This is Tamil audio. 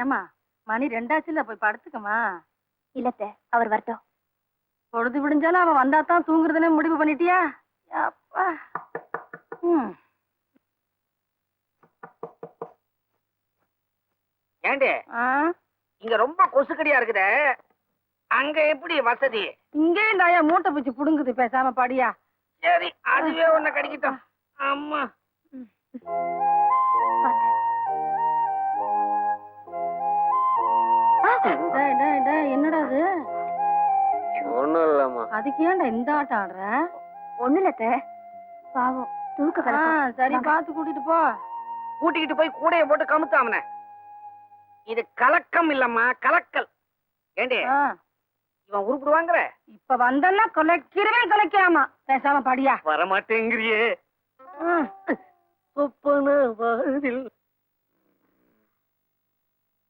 ஏமா மணி 2 போய் படுத்துக்கமா. இல்லத்த அவர் வரட்டும். பொழுது விடிஞ்சாலும் அவன் வந்தா தான் தூங்குறதுன்னு முடிவு பண்ணிட்டியா? அப்பா. ஏண்டே இங்க ரொம்ப கொசுக்கடியா இருக்குதே, அங்க எப்படி வசதி? இங்கே தாயா மூட்டை பிச்சு புடுங்குது, பேசாம படியா. சரி அதுவே ஒன்ன கடிக்கிட்டோம். அம்மா என்னடா அது? ஒண்ணும் இல்லம்மா. அதுக்கு ஏன்டா இந்த ஆட்டம் ஆடுற? ஒண்ணு இல்லத்த, பாவம் தூக்க. சரி பாத்து கூட்டிட்டு போ. கூட்டிக்கிட்டு போய் கூடைய போட்டு கமுத்தாமன. இது கலக்கம் இல்லம்மா, கலக்கல். ஏண்டே இவன் உருப்பிடுவாங்கற? இப்ப வந்தன்னா கொலைக்கிறவே கொலைக்காமா, பேசாம படியா. வரமாட்டேங்கிறியே. சொப்பன வாழ்வில்